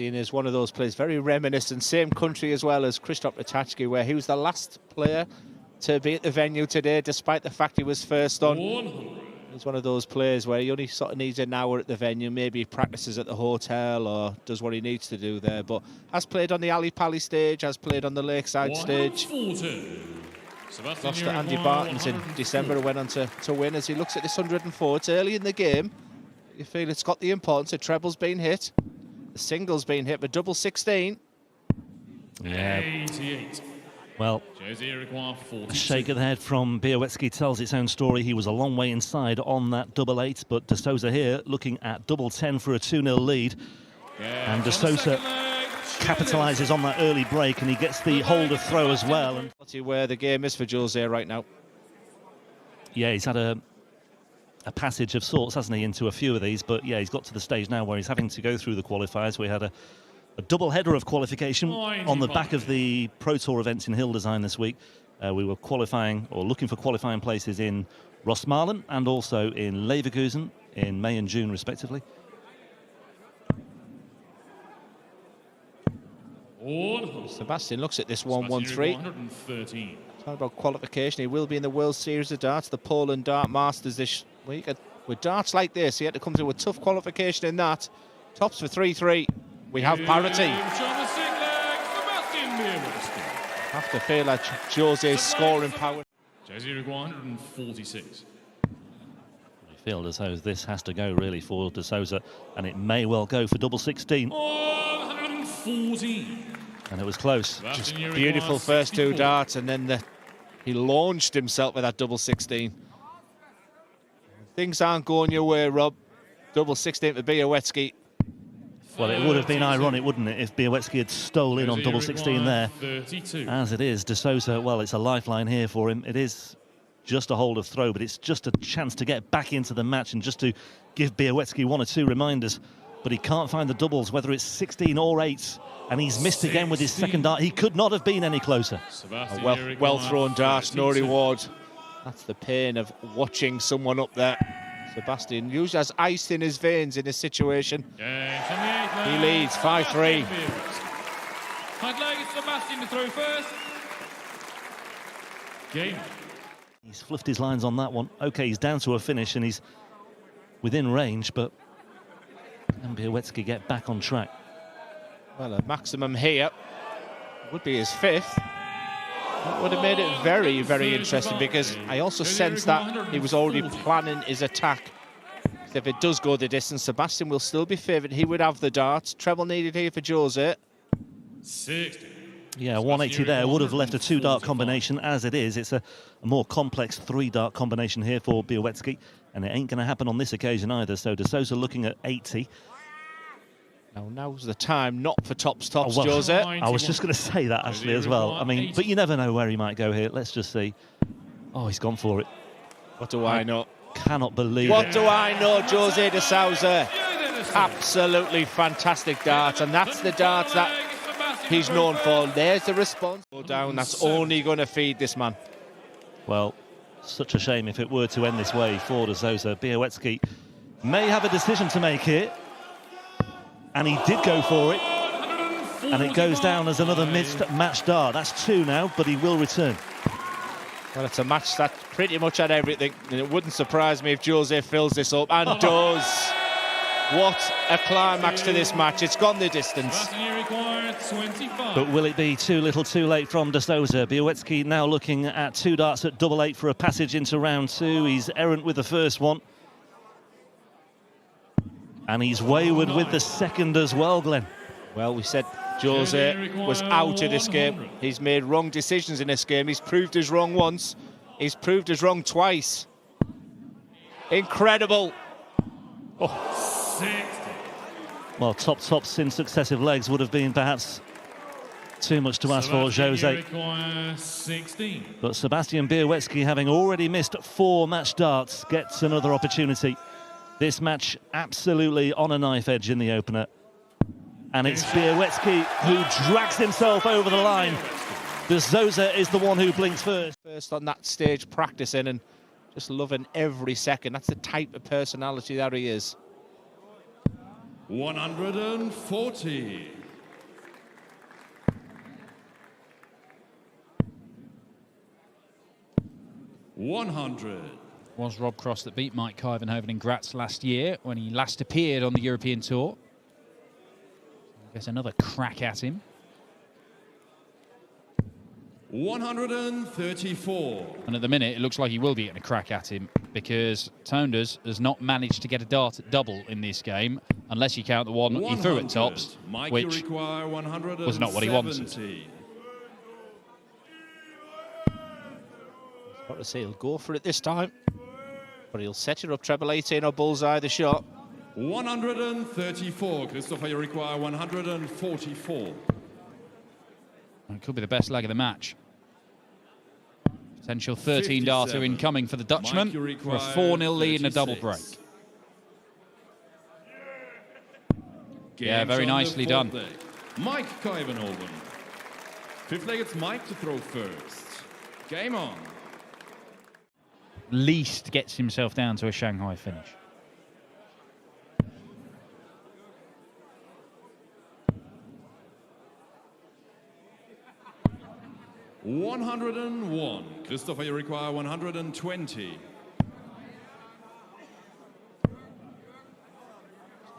Is one of those players, very reminiscent, same country as well as Krzysztof Ratajski, where he was the last player to be at the venue today, despite the fact he was first on. He's one of those players where he only sort of needs an hour at the venue, maybe he practices at the hotel or does what he needs to do there, but has played on the Ali Pali stage, has played on the Lakeside stage. Lost to Andy Bartons in December and went on to win. As he looks at this 104, it's early in the game. You feel it's got the importance. The treble's been hit. The single's been hit, but double 16. Yeah. 88. Well, a shake of the head from Białecki tells its own story. He was a long way inside on that double 8, but De Sousa here looking at double 10 for a 2-0 lead. And De Sousa capitalises on that early break, and he gets the hold of throw as well. And where the game is for Jose right now. Yeah, he's had a passage of sorts, hasn't he, into a few of these, but yeah, he's got to the stage now where he's having to go through the qualifiers. We had a double header of qualification on the back of the Pro Tour events in Hildesheim this week. We were qualifying, or looking for qualifying places in Rosmalen and also in Leverkusen in May and June respectively. Sebastian looks at this 1-1-3. Talking about qualification, he will be in the World Series of Darts, the Poland Dart Masters this week. With darts like this, he had to come through a tough qualification in that. Tops for 3-3. We have parity. Have to feel like Jose's scoring power. Jose 146. I feel as though this has to go really for De Sousa, and it may well go for double 16. 114. And it was close. Just beautiful first two darts, and then he launched himself with that double 16. Things aren't going your way, Rob. Double 16 for Białecki. Well, it would have been ironic, wouldn't it, if Białecki had stolen on double 16 there. 32. As it is, De Sousa, well, it's a lifeline here for him. It is just a hold of throw, but it's just a chance to get back into the match and just to give Białecki one or two reminders. But he can't find the doubles, whether it's 16 or 8. And he's missed again with his second dart. He could not have been any closer. A well thrown dart, no reward. That's the pain of watching someone up there. Sebastian usually has ice in his veins in this situation. He leads 5-3. I'd like Sebastian to throw first. Game. He's fluffed his lines on that one. Okay, he's down to a finish and he's within range, but can Białecki get back on track? Well, a maximum here would be his 5th. That would have made it very, very interesting, because I also sense that he was already planning his attack. If it does go the distance, Sebastian will still be favoured. He would have the darts. Treble needed here for Jose. 60. Yeah, 180 there would have left a 2-dart combination. As it is, it's a more complex 3-dart combination here for Białecki, and it ain't going to happen on this occasion either. So De Sousa looking at 80. Now's the time, not for tops, well, Jose. I was just going to say that actually as well. I mean, but you never know where he might go here. Let's just see. Oh, he's gone for it. What do I know? Cannot believe What it. do I know, Jose De Sousa? Absolutely fantastic dart, and that's the darts that he's known for. There's the response. Go down, that's only going to feed this man. Well, such a shame if it were to end this way for De Sousa. Białecki may have a decision to make here. And he did go for it, and it goes down as another missed match dart. That's 2 now, but he will return. Well, it's a match that pretty much had everything, and it wouldn't surprise me if Jose fills this up, and does. What a climax to this match. It's gone the distance. But will it be too little too late from De Sousa? Białecki now looking at 2 darts at double 8 for a passage into round 2. He's errant with the first one. And he's wayward with the second as well, Glenn. Well, we said Jose was out of this game. He's made wrong decisions in this game. He's proved us wrong once. He's proved us wrong twice. Incredible. Oh. Well, tops in successive legs would have been perhaps too much to ask for Jose. But Sebastian Białecki, having already missed 4 match darts, gets another opportunity. This match absolutely on a knife edge in the opener. And it's Białecki who drags himself over the line. De Sousa is the one who blinks first. First on that stage, practicing and just loving every second. That's the type of personality that he is. 140. Was Rob Cross that beat Mike Kuyvenhoven in Graz last year when he last appeared on the European Tour. I guess another crack at him. 134. And at the minute, it looks like he will be getting a crack at him because Tounders has not managed to get a dart at double in this game, unless you count the one he threw at tops, which was not what he wanted. Got to say he'll go for it this time, but he'll set it up treble 18 or bullseye the shot. 134. Christopher, you require 144. It could be the best leg of the match. Potential 13 darter incoming for the Dutchman for a 4-0 lead and a double break. Yeah, very nicely done. Mike Kuyvenhoven. Fifth leg, it's Mike to throw first. Game on. Least gets himself down to a Shanghai finish. $101. Christopher, you require 120.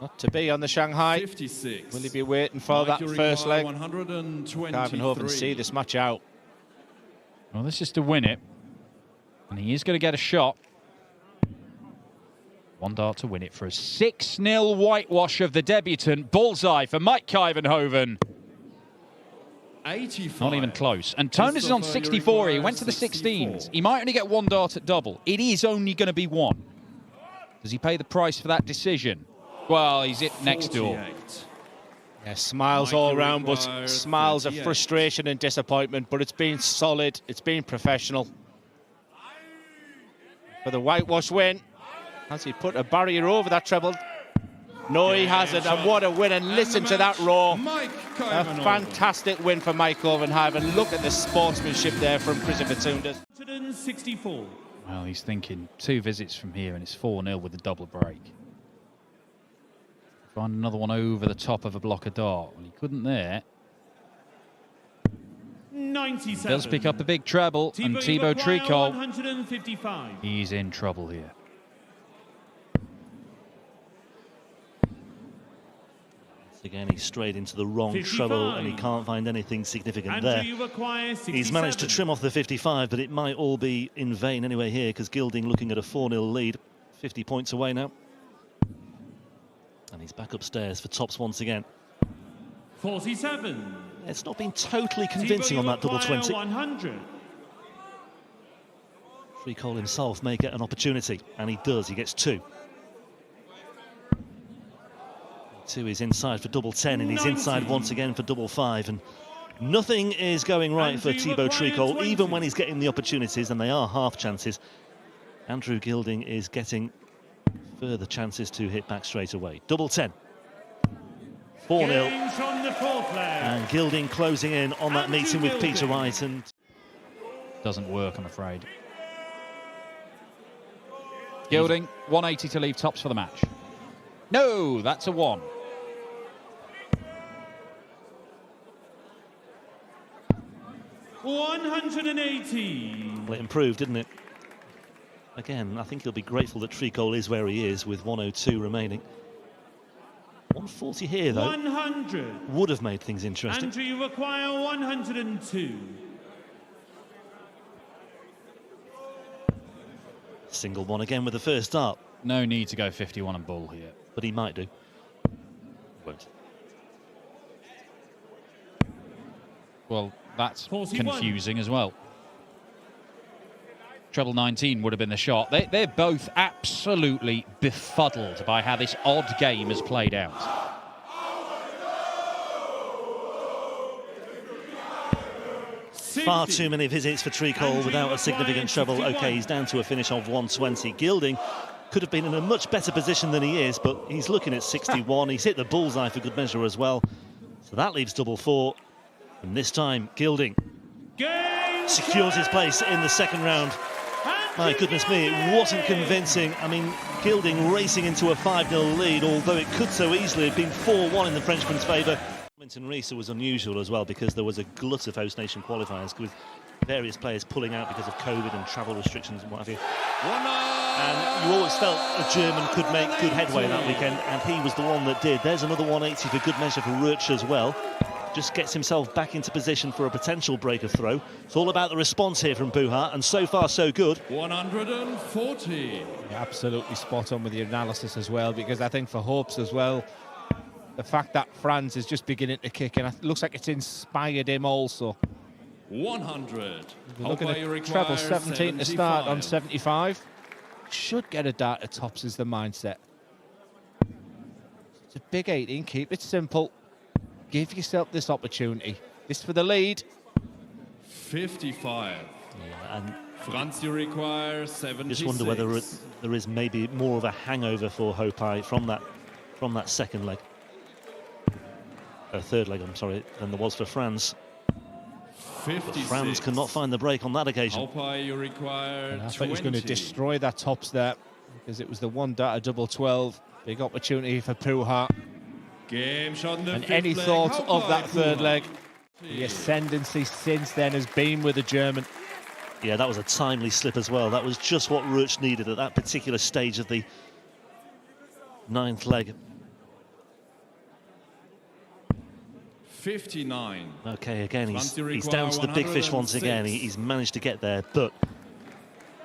Not to be on the Shanghai. 56. Will he be waiting for that first leg? 123. Kuyvenhoven see this match out. Well, this is to win it. And he is going to get a shot. One dart to win it for a 6-0 whitewash of the debutant. Bullseye for Mike Kuyvenhoven. 85. Not even close. And Tounders is on 64. He went to the 16s. He might only get one dart at double. It is only going to be one. Does he pay the price for that decision? Well, he's it next door. Yeah, smiles all around, but smiles of frustration and disappointment. But it's been solid. It's been professional. For the whitewash win. Has he put a barrier over that treble? No, he hasn't. And what a win. And listen to that roar. A fantastic win for Mike Kuyvenhoven. Look at the sportsmanship there from Christopher Tounders. 164. Well, he's thinking 2 visits from here and it's 4-0 with a double break. Find another one over the top of a block of dart. Well, he couldn't there. 97. Does pick up a big treble, and Thibaut Tricol, 155. he's in trouble here. Again, he's strayed into the wrong treble and he can't find anything significant there. He's managed to trim off the 55, but it might all be in vain anyway here because Gilding looking at a 4-0 lead, 50 points away now. And he's back upstairs for tops once again. 47. It's not been totally convincing on that double 20. 100. Tricol himself may get an opportunity, and he does. He gets 2. 2 is inside for double 10, and he's inside once again for double 5. And nothing is going right for Thibaut Tricol, even when he's getting the opportunities, and they are half chances. Andrew Gilding is getting further chances to hit back straight away. Double 10. 4-0. And Gilding closing in on that meeting with Peter Wright. And Doesn't work, I'm afraid. Gilding, 180 to leave tops for the match. No, that's a 1. $180. Well, it improved, didn't it? Again, I think he'll be grateful that Tricol is where he is with 102 remaining. 140 here, though. 100. Would have made things interesting. Andrew, you require 102. Single one again with the first dart. No need to go 51 and bull here. But he might do. Won't. Well, that's 41. confusing as well. Treble 19 would have been the shot. They're both absolutely befuddled by how this odd game has played out. Far too many visits for Tricol without a significant treble. OK, he's down to a finish of 120. Gilding could have been in a much better position than he is, but he's looking at 61. He's hit the bullseye for good measure as well. So that leaves double 4. And this time, Gilding secures his place in the second round. My goodness me, it wasn't convincing. I mean, Gilding racing into a 5-0 lead, although it could so easily have been 4-1 in the Frenchman's favour. Winton Reese was unusual as well because there was a glut of host nation qualifiers with various players pulling out because of COVID and travel restrictions and what have you. And you always felt a German could make good headway that weekend, and he was the one that did. There's another 180 for good measure for Rutsch as well. Just gets himself back into position for a potential break of throw. It's all about the response here from Buha, and so far so good. 140. Absolutely spot on with your analysis as well, because I think for Hopes as well, the fact that Franz is just beginning to kick in, it looks like it's inspired him also. 100. We're looking at treble 17 to start on 75. Should get a dart at tops is the mindset. It's a big 18, keep it simple. Give yourself this opportunity. This for the lead. 55. Yeah, and Franz, you require 76. just wonder whether there is maybe more of a hangover for Hopai from that second leg. Third leg, I'm sorry, than there was for Franz. 56. Franz cannot find the break on that occasion. Hopai, you require I thought he was going to destroy that tops there, because it was the one dart at double 12. Big opportunity for Puha. Game shot in the And fifth any leg. thoughts of that Hopai, third Puha. leg? The ascendancy since then has been with the German. Yeah, that was a timely slip as well. That was just what Rutsch needed at that particular stage of the 9th leg. 59. Okay, again, he's Franz, you down to the big fish 106. once again. He's managed to get there, but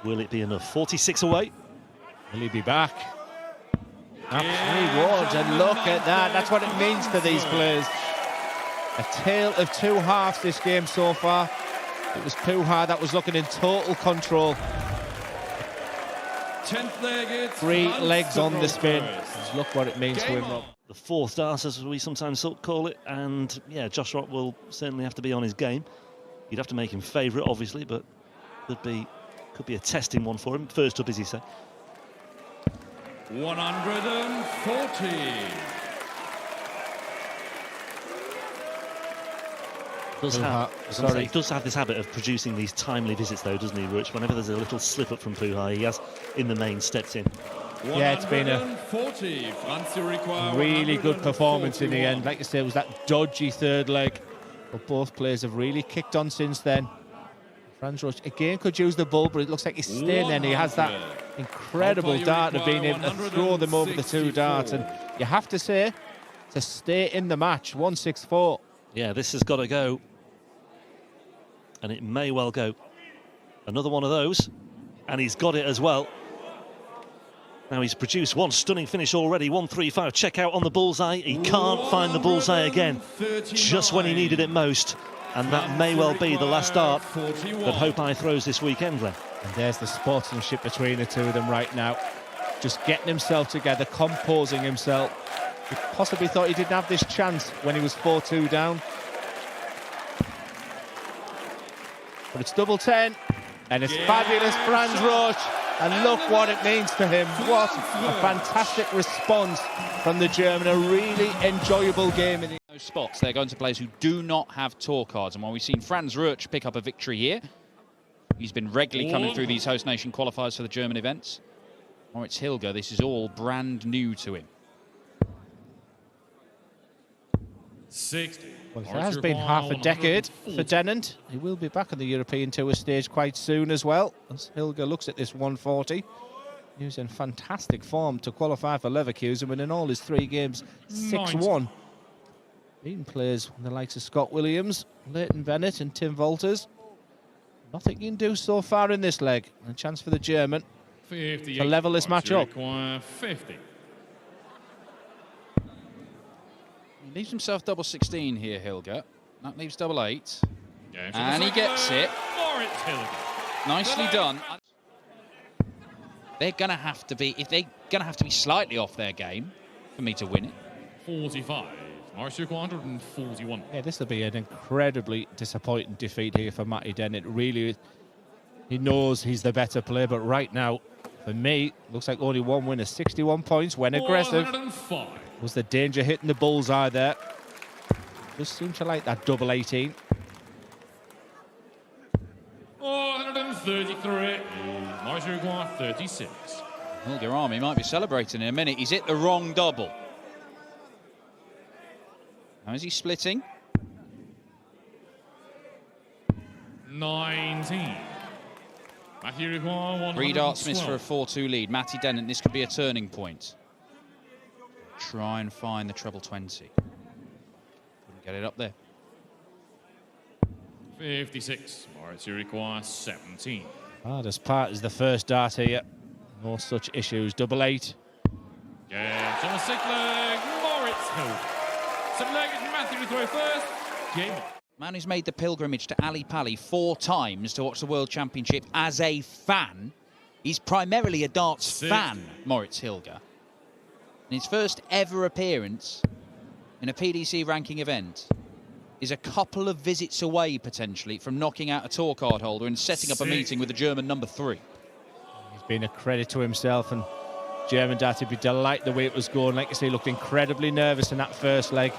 will it be enough? 46 away. Will he be back? He was, and look at that. That's what it means to these players. A tale of two halves this game so far. It was Puha that was looking in total control. 10th leg, it's 3 Franz legs to on go the spin. first. Look what it means to Game him, on. Rob. The 4th dart, as we sometimes call it, and yeah, Josh Rock will certainly have to be on his game. You'd have to make him favourite, obviously, but could be a testing one for him. First up, as you say. 140. He does have this habit of producing these timely visits, though, doesn't he, Rutsch? Whenever there's a little slip up from Puha, he has, in the main, stepped in. Yeah, it's been a 140. Franz, you require really good performance in the 141. end. Like you said, it was that dodgy third leg. But both players have really kicked on since then. Franz Rutsch again could use the ball, but it looks like he's staying there, and he has that incredible dart of being able to throw them over the 2 darts. And you have to say, to stay in the match, 164. Yeah, this has got to go. And it may well go. Another one of those. And he's got it as well. Now he's produced one stunning finish already, 135. Check out on the bullseye. He can't find the bullseye again, just when he needed it most. And that may well be the last dart that Hopai throws this weekend, Glenn. And there's the sportsmanship between the two of them right now. Just getting himself together, composing himself. He possibly thought he didn't have this chance when he was 4-2 down. But it's double 10, and it's fabulous Franz Rutsch. And look what it means to him. What a fantastic response from the German. A really enjoyable game. In Those spots, they're going to players who do not tour tour cards. And while we've seen Franz Rutsch pick up a victory here, he's been regularly coming through these host nation qualifiers for the German events. Moritz Hilger, this is all brand new to him. 60. Well, it has been half a decade for Dennant. He will be back on the European Tour stage quite soon as well, as Hilger looks at this 140. He was in fantastic form to qualify for Leverkusen, winning all his 3 games 6-1. Beating players with the likes of Scott Williams, Leighton Bennett and Tim Walters. Nothing you can do so far in this leg. And a chance for the German to level this match up. 50. He leaves himself double 16 here, Hilger. That leaves double 8. And he gets it. Nicely done. They're going to have to be, if they're going to have to be slightly off their game for me to win it. 45. Marcia 141. Yeah, this will be an incredibly disappointing defeat here for Matty Dennett. Really, he knows he's the better player, but right now, for me, looks like only one winner. 61 points when aggressive. 105. Was the danger hitting the bullseye there? Just seemed to like that double 18. 106. 133. Might require 36. Hilger Army might be celebrating in a minute. He's hit the wrong double. Now is he splitting? 19. Matthew require 112. 3 darts missed for a 4-2 lead. Matty Dennant, this could be a turning point. Try and find the treble 20. Couldn't get it up there. 56. Moritz, you require 17. Hardest part is the first dart here. No such issues. Double 8. Yeah, on the 6th leg, Moritz Hilger. 7th leg is Matthew to throw first. Game. Man who's made the pilgrimage to Ali Pali 4 times to watch the World Championship as a fan. He's primarily a darts fan, Moritz Hilger. And his first ever appearance in a PDC ranking event is a couple of visits away, potentially, from knocking out a tour card holder and setting up a meeting with the German number 3. He's been a credit to himself, and German dart would be delighted the way it was going. Like I say, he looked incredibly nervous in that first leg.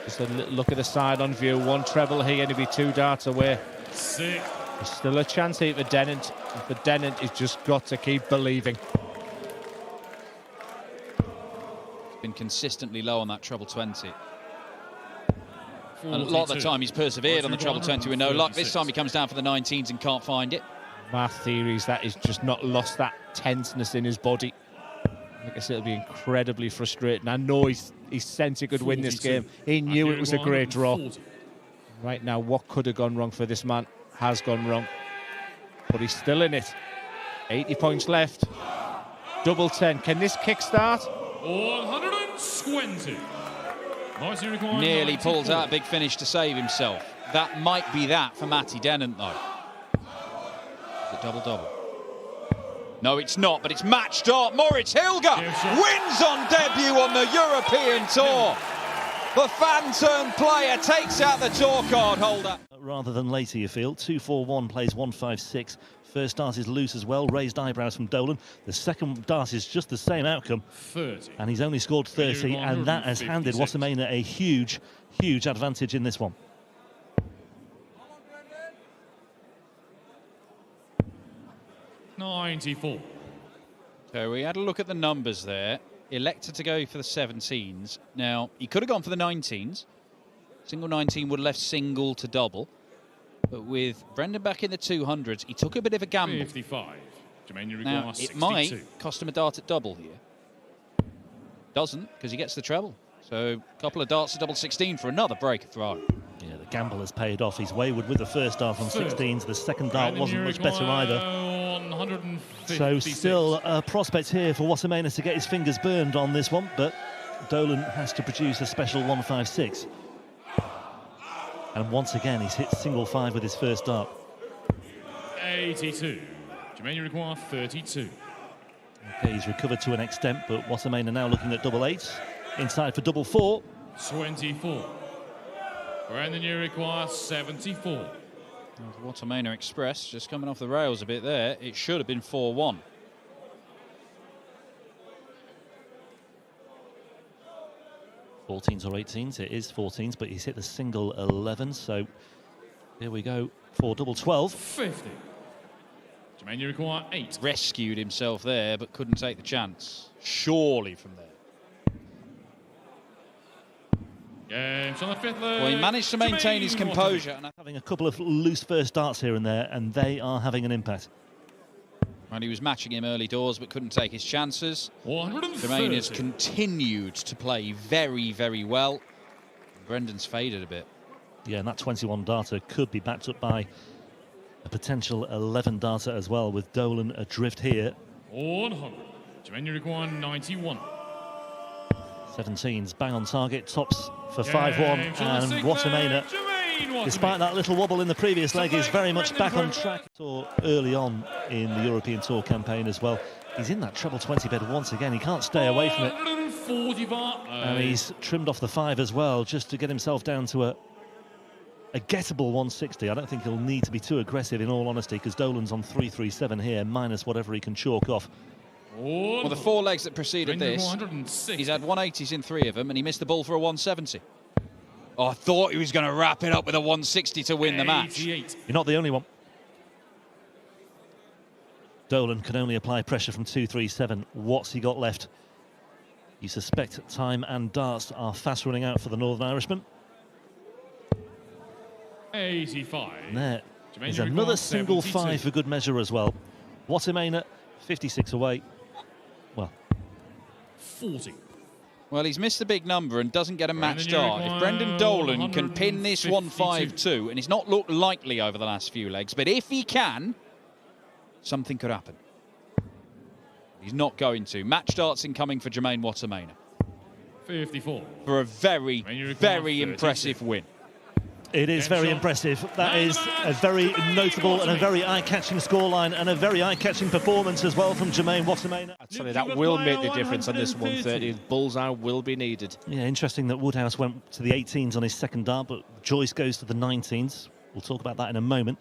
Just a little look at the side on view. 1 treble here, and he'll be 2 darts away. 6. There's still a chance here for Dennant. And for Dennant, he's just got to keep believing. He's been consistently low on that treble 20. And a lot of the time he's persevered on the treble 20 with no luck. This time he comes down for the 19s and can't find it. My theory is that he's just not lost that tenseness in his body. Like I said, it'll be incredibly frustrating. I know he sensed he could win this game. He knew it was a great draw. Right now, what could have gone wrong for this man has gone wrong. But he's still in it. 80 points left. Double 10. Can this kickstart? 120. Nearly pulls out a big finish to save himself. That might be that for Matty Dennant, though. Is it double-double? No, it's not, but it's match dart. Moritz Hilger wins on debut on the European Tour. The fan-turned-player takes out the tour card holder. Rather than later, you feel. 2-4-1 plays 1-5-6. First dart is loose as well. Raised eyebrows from Dolan. The second dart is just the same outcome. 30. And he's only scored 30, and that has handed Wassermaner a huge, huge advantage in this one. $94. So we had a look at the numbers there. Elected to go for the 17s. Now, he could have gone for the 19s. Single 19 would have left single to double. But with Brendan back in the 200s, he took a bit of a gamble. 55. Now, it might cost him a dart at double here. Doesn't, because he gets the treble. So, a couple of darts at double 16 for another break of throw. Yeah, the gamble has paid off. He's wayward with the first dart on 16s. The second dart wasn't much better either. So still a prospect here for Wassermaner to get his fingers burned on this one, but Dolan has to produce a special 1-5-6. And once again, he's hit single 5 with his first dart. 82. Jermaine require 32. Okay, he's recovered to an extent, but Wassermaner now looking at double 8s. Inside for double 4. 24. Brandon, you require 74. Wassermaner Express just coming off the rails a bit there. It should have been 4-1. $14s or 18s, it is 14s, but he's hit the single 11, so here we go for double 12. 50. Jermaine, you require 8. Rescued himself there, but couldn't take the chance. Surely from there. Games on the 5th leg. Well, he managed to maintain his composure. Having a couple of loose first darts here and there, and they are having an impact. And he was matching him early doors, but couldn't take his chances. Jermaine has continued to play very, very well. Brendan's faded a bit. Yeah, and that 21 darter could be backed up by a potential 11 darter as well, with Dolan adrift here. 100. Jermaine require 91. 17s, bang on target, tops for 5-1, and Wassermaner, despite that little wobble in the previous leg, is very much back on track. So early on in the European Tour campaign as well, he's in that treble 20 bed once again. He can't stay away from it, and he's trimmed off the 5 as well, just to get himself down to a gettable 160. I don't think he'll need to be too aggressive, in all honesty, because Dolan's on 337 here, minus whatever he can chalk off. Well, the 4 legs that preceded this, he's had 180s in 3 of them, and he missed the ball for a 170. Oh, I thought he was going to wrap it up with a 160 to win the match. You're not the only one. Dolan can only apply pressure from 2-3-7. What's he got left? You suspect time and darts are fast running out for the Northern Irishman. 85. And there is another single 5 for good measure as well. Watermainer, 56 away. Well, 40. Well, he's missed a big number and doesn't get a match start. If Brendan Dolan can pin this 1-5-2, and it's not looked likely over the last few legs, but if he can, something could happen. He's not going to. Match starts incoming for Jermaine Watermainer. 54. For a very, very impressive win. it is very impressive. That is a very notable and a very eye-catching scoreline and a very eye-catching performance as well from Jermaine Watermainer. Actually, that will make the difference on this 130. Bullseye will be needed. Yeah, interesting that Woodhouse went to the 18s on his second dart, but Joyce goes to the 19s. We'll talk about that in a moment.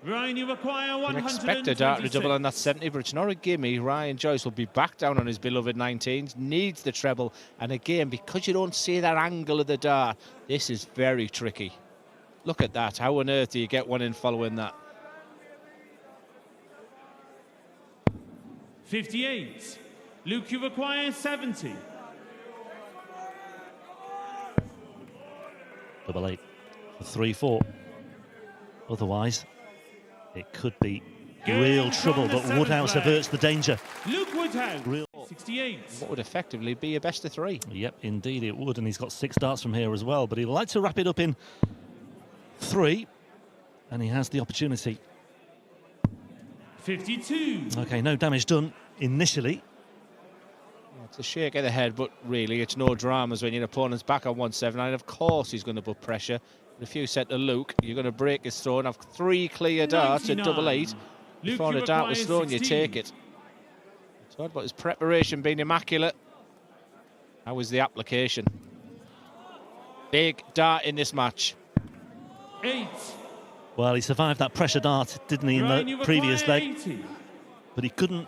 Ryan, you require 126. Expect a dart to double on that 70, but it's not a gimme. Ryan Joyce will be back down on his beloved 19s, needs the treble, and again, because you don't see that angle of the dart, this is very tricky. Look at that. How on earth do you get one in following that? 58. Luke, you require 70. Double 8 for 3-4. Otherwise, it could be real trouble, but Woodhouse averts the danger. Luke Woodhouse, real 68. What would effectively be a best of 3. Yep, indeed it would, and he's got 6 darts from here as well, but he'd like to wrap it up in 3, and he has the opportunity. 52. Okay, no damage done initially. It's a shake of the head, but really it's no dramas when your opponent's back on 179. Of course he's going to put pressure. If you said to Luke, you're going to break his throw and have 3 clear darts at double 8. Before the dart was thrown, you take it. It's odd, but his preparation being immaculate. How was the application? Big dart in this match. 8. Well, he survived that pressure dart, didn't he, in the previous leg? 80. But he couldn't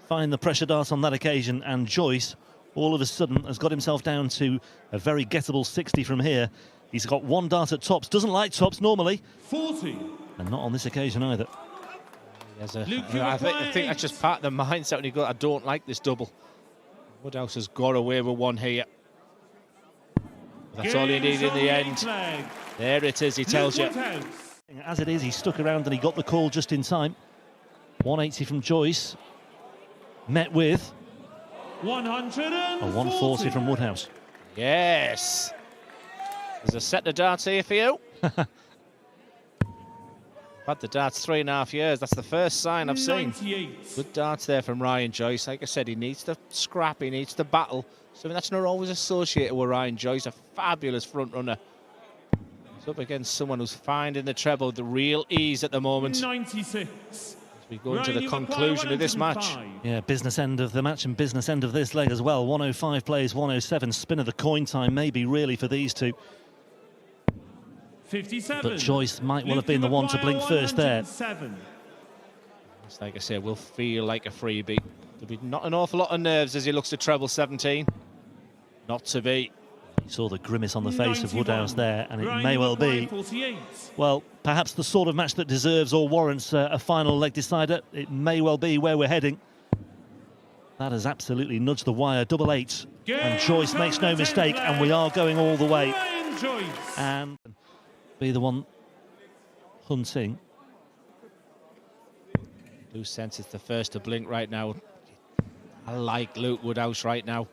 find the pressure dart on that occasion, and Joyce, all of a sudden, has got himself down to a very gettable 60 from here. He's got 1 dart at tops, doesn't like tops normally. 40. And not on this occasion either. I think that's just part of the mindset when you go, I don't like this double. Woodhouse has got away with 1 here. That's all you need in the end. There it is, he tells you. As it is, he stuck around and he got the call just in time. 180 from Joyce. Met with 140. a 140 from Woodhouse. Yes. There's a set of darts here for you. Had the darts 3.5 years. That's the first sign I've seen. 98. Good darts there from Ryan Joyce. Like I said, he needs to scrap, he needs to battle. Something that's not always associated with Ryan Joyce, a fabulous front runner. He's up against someone who's finding the treble, the real ease at the moment. 96. As we go into the conclusion of this match. Yeah, business end of the match and business end of this leg as well. 105 plays 107. Spin of the coin time maybe really for these two. 57. But Joyce might well have been the one to blink first there. It's like I said, will feel like a freebie. There'll be not an awful lot of nerves as he looks to treble 17. Not to be. You saw the grimace on the face 91. of Woodhouse there, and it Ryan may well be, 48. well, perhaps the sort of match that deserves or warrants a final leg decider. It may well be where we're heading. That has absolutely nudged the wire. Double 8. And Joyce makes no mistake, and we are going all the way. Ryan Joyce. And be the one hunting. Loose sense it's the first to blink right now. I like Luke Woodhouse right now.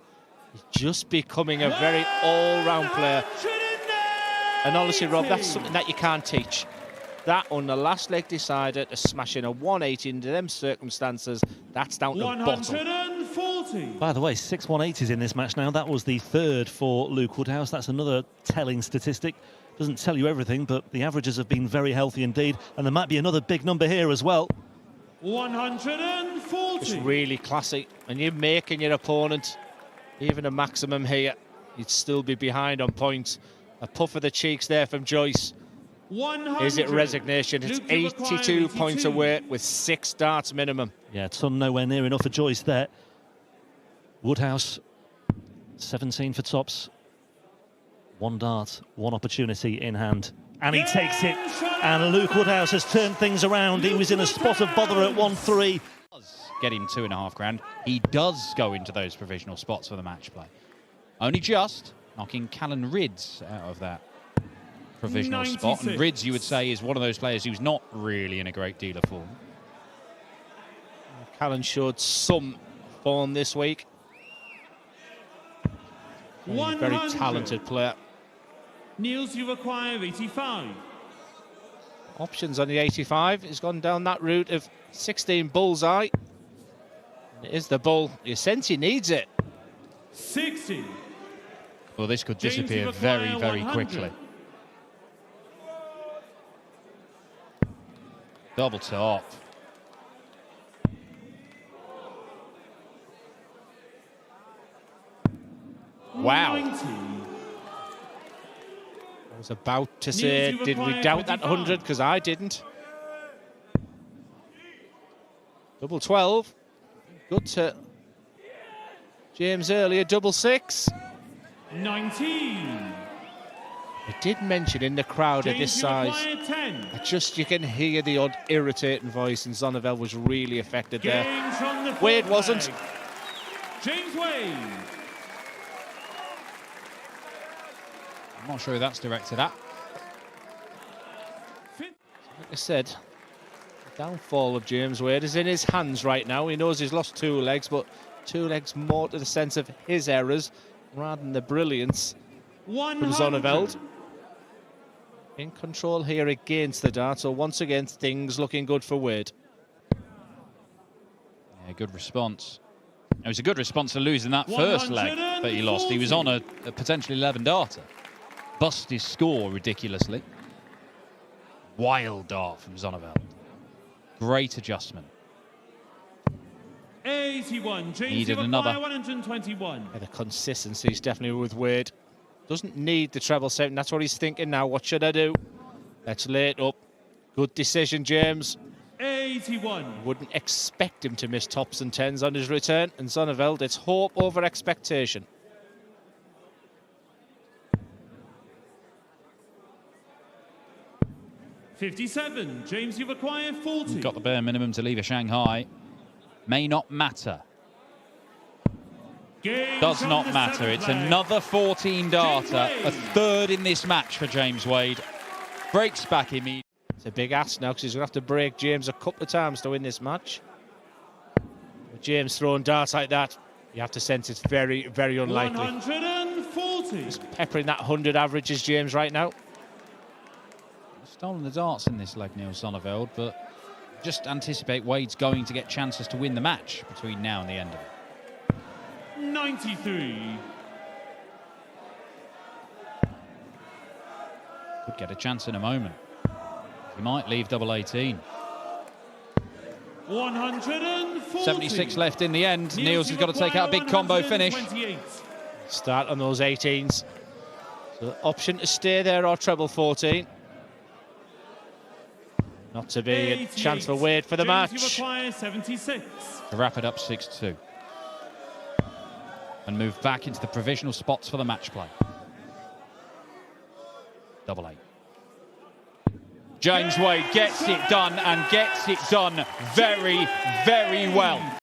He's just becoming a very all-round player. And honestly, Rob, that's something that you can't teach. That on the last leg decider to smashing a 180 into them circumstances, that's down to bottom. 140. By the way, 6 180s in this match now. That was the 3rd for Luke Woodhouse. That's another telling statistic. Doesn't tell you everything, but the averages have been very healthy indeed. And there might be another big number here as well. 140. It's really classy. And you're making your opponent even a maximum here. You'd still be behind on points. A puff of the cheeks there from Joyce. 100. Is it resignation? It's 82 points away with 6 darts minimum. Yeah, ton nowhere near enough for Joyce there. Woodhouse, 17 for tops. One dart, one opportunity in hand. And he takes it. And Luke Woodhouse has turned things around. He was in a spot of bother at 1-3. Get him $2.5 grand. He does go into those provisional spots for the match play. Only just knocking Callan Rids out of that provisional 96. spot. And Rids, you would say, is one of those players who's not really in a great deal of form. Callan showed some form this week. He's a very talented player. Niels, you require 85. Options on the 85. He's gone down that route of 16 bullseye. It is the bull. You sense he needs it. 60. Well, this could James, disappear you very, require very 100. quickly. Double top. Wow. 90. I was about to say, Niels, you did we require doubt that 25. 100? Because I didn't. Double 12. Good to James earlier. Double 6. 19. I did mention in the crowd at this James, you size, require 10. just you can hear the odd irritating voice, and Zonnevel was really affected there. Games from the Wade fourth wasn't. leg. James Wade. I'm not sure who that's directed at. Like I said, the downfall of James Wade is in his hands right now. He knows he's lost 2 legs, but 2 legs more to the sense of his errors rather than the brilliance from 100. Zonneveld. In control here against the dart, so once again things looking good for Wade. Yeah, good response. It was a good response to losing that first leg that he lost. He was on a potentially 11 darter. Bust his score ridiculously. Wild dart from Zonneveld. Great adjustment. 81. James, Needed you another. require 121. Yeah, the consistency is definitely with Wade. Doesn't need the treble set, and that's what he's thinking now. What should I do? Let's lay it up. Good decision, James. 81. Wouldn't expect him to miss tops and tens on his return. And Zonneveld, it's hope over expectation. $57. James, you require 40. Got the bare minimum to leave a Shanghai. May not matter. Games Does from not the matter. seventh It's leg. another 14 darter. James A Wade. third in this match for James Wade. Breaks back immediately. It's a big ask now because he's going to have to break James a couple of times to win this match. With James throwing darts like that, you have to sense it's very, very unlikely. 140. Peppering that 100 averages, James, right now. Stolen the darts in this leg, Niels Zonneveld, but just anticipate Wade's going to get chances to win the match between now and the end of it. 93. Could get a chance in a moment. He might leave double 18. 140. 76 left in the end. Niels has got to take out a big combo finish. 128. Start on those 18s. So option to stay there or treble 14. Not to be a 88. chance for Wade for the James, you match. require 76. To wrap it up 6-2. And move back into the provisional spots for the match play. Double 8. James Wade gets it done, and gets it done very, very well.